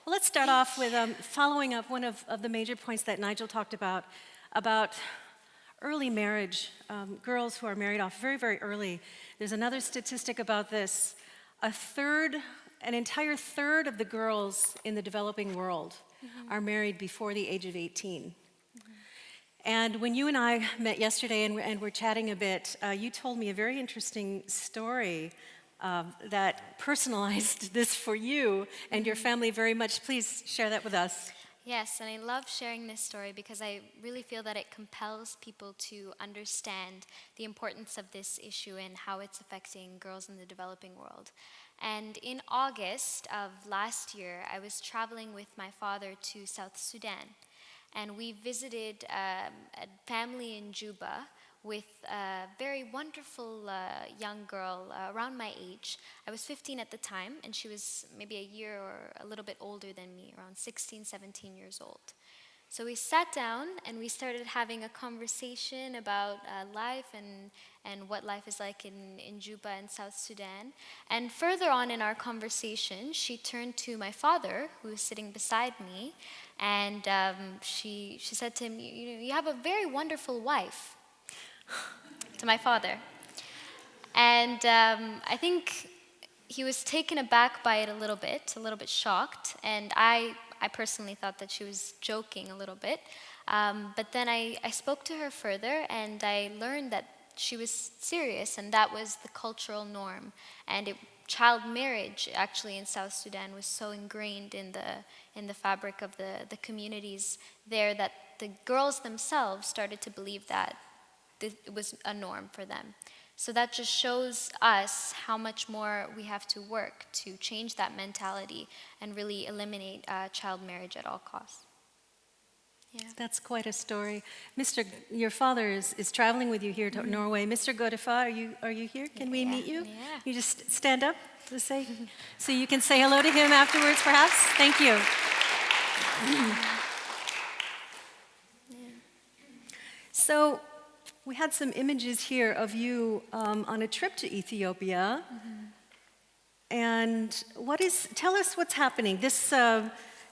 Well, let's start off with following up one of the major points that Nigel talked about early marriage, girls who are married off very, very early. There's another statistic about this. An entire third of the girls in the developing world are married before the age of 18. And when you and I met yesterday and were chatting a bit, you told me a very interesting story that personalized this for you and your family very much. Please share that with us. Yes, and I love sharing this story because I really feel that it compels people to understand the importance of this issue and how it's affecting girls in the developing world. And in August of last year, I was traveling with my father to South Sudan. And we visited a family in Juba with a very wonderful young girl around my age. I was 15 at the time, and she was maybe a year or a little bit older than me, around 16, 17 years old. So we sat down and we started having a conversation about life and what life is like in Juba and South Sudan. And further on in our conversation, she turned to my father, who was sitting beside me, and she said to him, you have a very wonderful wife, to my father. And I think he was taken aback by it a little bit shocked, and I personally thought that she was joking a little bit. But then I spoke to her further, and I learned that she was serious, and that was the cultural norm. And child marriage, actually, in South Sudan was so ingrained in the fabric of the communities there that the girls themselves started to believe that it was a norm for them. So that just shows us how much more we have to work to change that mentality and really eliminate child marriage at all costs. Yeah. That's quite a story. Your father is traveling with you here to Norway. Mr. Godefa, are you here? Can we meet you? Yeah. You just stand up to say, so you can say hello to him afterwards, perhaps? Thank you. So, we had some images here of you on a trip to Ethiopia. And tell us what's happening.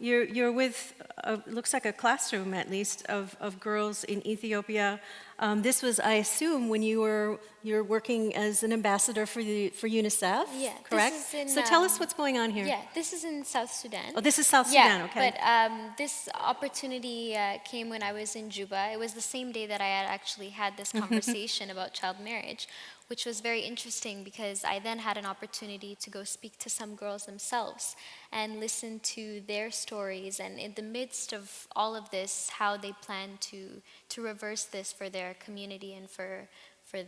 You're with, looks like a classroom at least, of girls in Ethiopia. This was, I assume, when you're working as an ambassador for UNICEF, Yeah, correct? This is in, so tell us what's going on here. Yeah, this is in South Sudan. Oh, this is South Sudan, okay. But this opportunity came when I was in Juba. It was the same day that I had actually had this conversation about child marriage, which was very interesting because I then had an opportunity to go speak to some girls themselves and listen to their stories, and in the midst of all of this, how they plan to reverse this for their community and for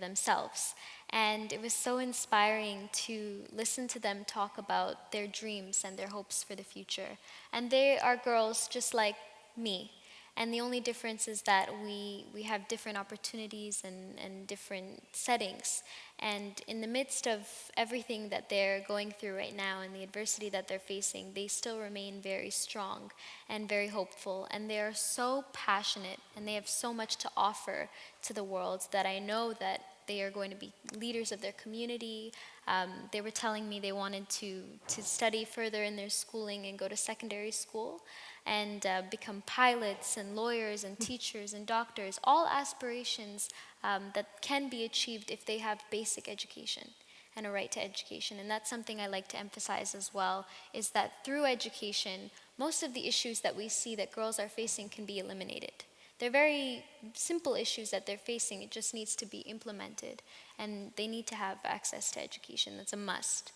themselves. And it was so inspiring to listen to them talk about their dreams and their hopes for the future. And they are girls just like me. And the only difference is that we have different opportunities and different settings. And in the midst of everything that they're going through right now and the adversity that they're facing, they still remain very strong and very hopeful. And they are so passionate and they have so much to offer to the world that I know that they are going to be leaders of their community. They were telling me they wanted to study further in their schooling and go to secondary school and become pilots and lawyers and teachers and doctors, all aspirations that can be achieved if they have basic education and a right to education. And that's something I like to emphasize as well, is that through education, most of the issues that we see that girls are facing can be eliminated. They're very simple issues that they're facing. It just needs to be implemented, and they need to have access to education. That's a must.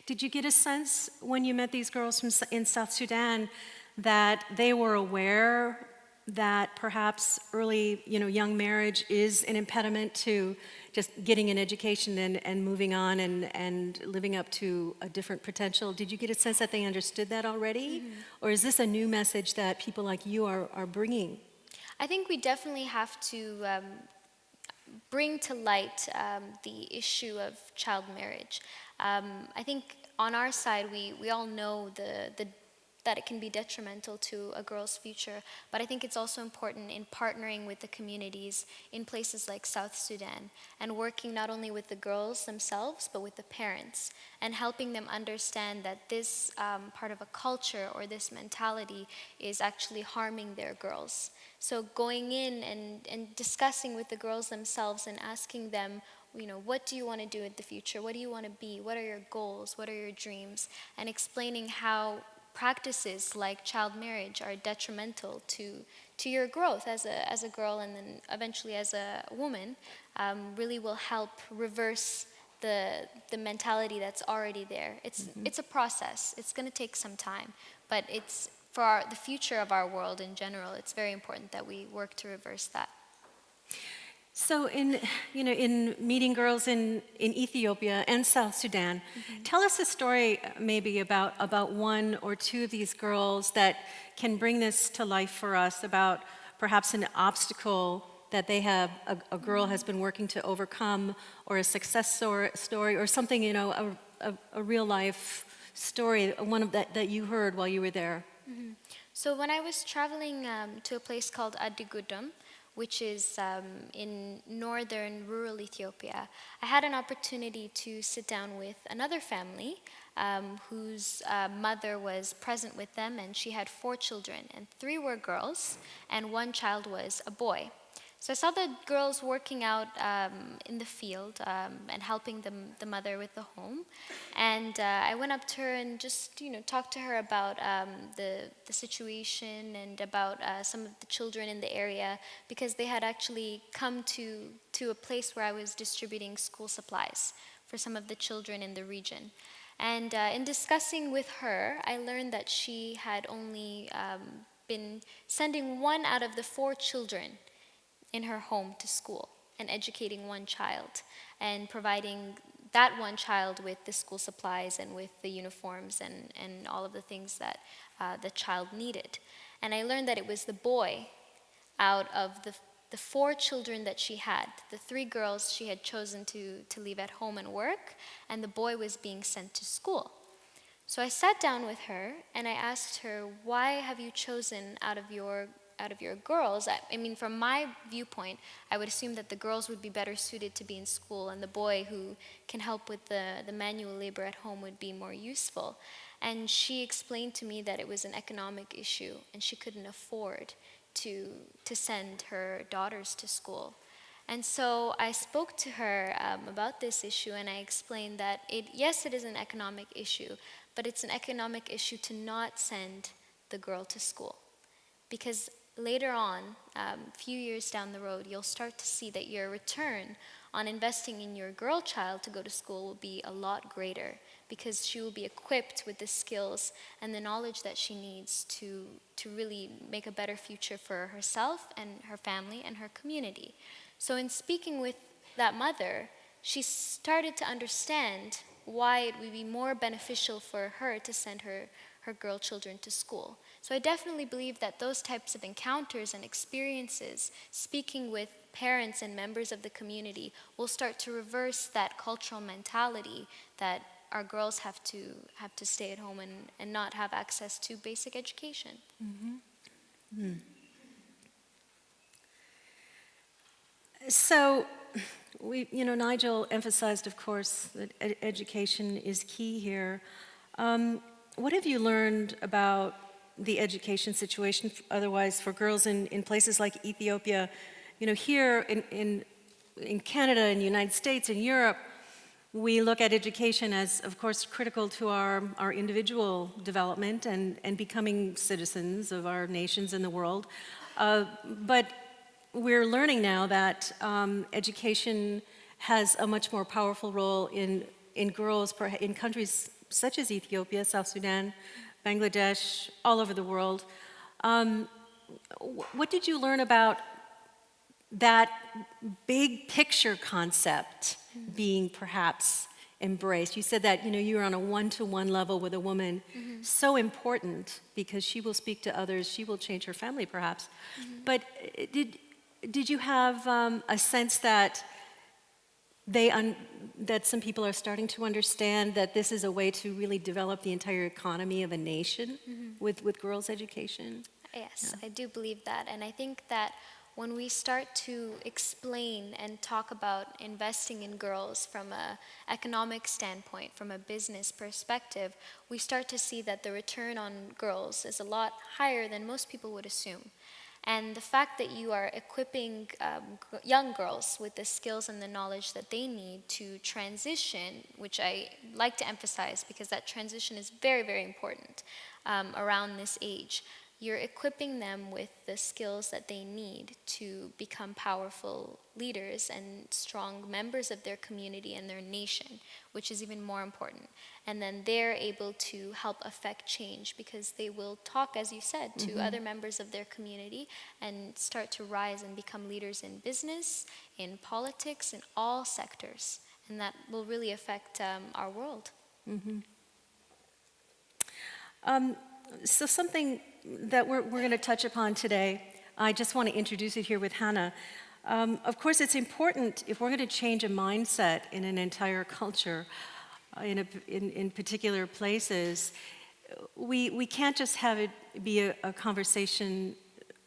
Did you get a sense when you met these girls in South Sudan that they were aware that perhaps early, young marriage is an impediment to just getting an education and moving on and living up to a different potential? Did you get a sense that they understood that already? Or is this a new message that people like you are bringing? I think we definitely have to bring to light the issue of child marriage. I think on our side, we all know the that it can be detrimental to a girl's future. But I think it's also important in partnering with the communities in places like South Sudan and working not only with the girls themselves, but with the parents and helping them understand that this part of a culture or this mentality is actually harming their girls. So going in and discussing with the girls themselves and asking them, what do you want to do in the future? What do you want to be? What are your goals? What are your dreams? And explaining how practices like child marriage are detrimental to your growth as a girl and then eventually as a woman really will help reverse the mentality that's already there. It's a process. It's going to take some time, but it's for the future of our world in general. It's very important that we work to reverse that. So in meeting girls in Ethiopia and South Sudan, tell us a story maybe about one or two of these girls that can bring this to life for us, about perhaps an obstacle that they have, a girl has been working to overcome, or a success story, or something, a real life story, one of that you heard while you were there. So when I was traveling to a place called Adigudum, which is in northern rural Ethiopia, I had an opportunity to sit down with another family whose mother was present with them, and she had 4 children, and 3 were girls, and 1 child was a boy. So I saw the girls working out in the field and helping the mother with the home. And I went up to her and just, talked to her about the situation and about some of the children in the area, because they had actually come to a place where I was distributing school supplies for some of the children in the region. And in discussing with her, I learned that she had only been sending 1 out of the 4 children in her home to school and educating 1 child and providing that 1 child with the school supplies and with the uniforms and all of the things that the child needed. And I learned that it was the boy out of the 4 children that she had. The 3 girls she had chosen to leave at home and work, and the boy was being sent to school. So I sat down with her and I asked her, why have you chosen out of your girls? I mean, from my viewpoint, I would assume that the girls would be better suited to be in school, and the boy who can help with the manual labor at home would be more useful. And she explained to me that it was an economic issue, and she couldn't afford to send her daughters to school. And so I spoke to her about this issue, and I explained that yes, it is an economic issue, but it's an economic issue to not send the girl to school. Because later on, a few years down the road, you'll start to see that your return on investing in your girl child to go to school will be a lot greater, because she will be equipped with the skills and the knowledge that she needs to really make a better future for herself and her family and her community. So in speaking with that mother, she started to understand why it would be more beneficial for her to send her girl children to school. So I definitely believe that those types of encounters and experiences, speaking with parents and members of the community, will start to reverse that cultural mentality that our girls have to stay at home and not have access to basic education. Mm-hmm. So, Nigel emphasized, of course, that education is key here. What have you learned about the education situation otherwise for girls in places like Ethiopia? Here in Canada, in the United States, in Europe, we look at education as, of course, critical to our individual development and becoming citizens of our nations and the world. But we're learning now that education has a much more powerful role in girls in countries such as Ethiopia, South Sudan, Bangladesh, all over the world. What did you learn about that big picture concept being perhaps embraced? You said that you were on a one-to-one level with a woman, so important because she will speak to others, she will change her family perhaps. But did you have a sense that that some people are starting to understand that this is a way to really develop the entire economy of a nation with girls' education? Yes, I do believe that. And I think that when we start to explain and talk about investing in girls from an economic standpoint, from a business perspective, we start to see that the return on girls is a lot higher than most people would assume. And the fact that you are equipping young girls with the skills and the knowledge that they need to transition, which I like to emphasize because that transition is very, very important around this age. You're equipping them with the skills that they need to become powerful leaders and strong members of their community and their nation, which is even more important. And then they're able to help affect change because they will talk, as you said, to other members of their community and start to rise and become leaders in business, in politics, in all sectors. And that will really affect our world. So something that we're going to touch upon today, I just want to introduce it here with Hanna. Of course, it's important if we're going to change a mindset in an entire culture, in particular places, we can't just have it be a conversation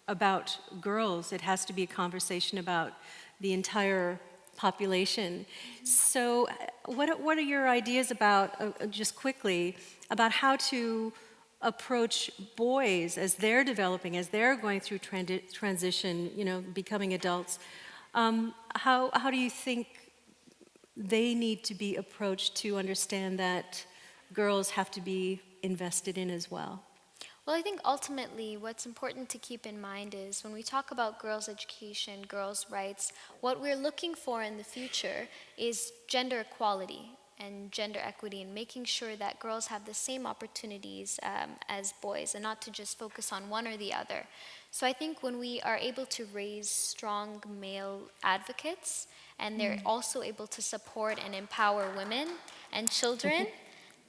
about girls. It has to be a conversation about the entire population. So what are your ideas about, just quickly, about how to approach boys as they're developing, as they're going through transition, becoming adults? How do you think they need to be approached to understand that girls have to be invested in as well? Well, I think ultimately what's important to keep in mind is when we talk about girls' education, girls' rights, what we're looking for in the future is gender equality and gender equity and making sure that girls have the same opportunities as boys and not to just focus on one or the other. So I think when we are able to raise strong male advocates and they're also able to support and empower women and children,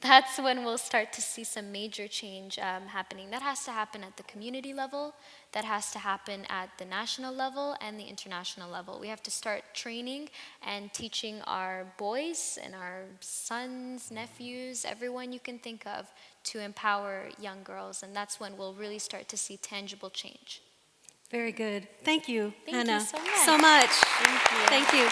that's when we'll start to see some major change happening. That has to happen at the community level, that has to happen at the national level and the international level. We have to start training and teaching our boys and our sons, nephews, everyone you can think of to empower young girls, and that's when we'll really start to see tangible change. Very good. Thank you, Thank Hanna, you so much. so much. Thank you. Thank you.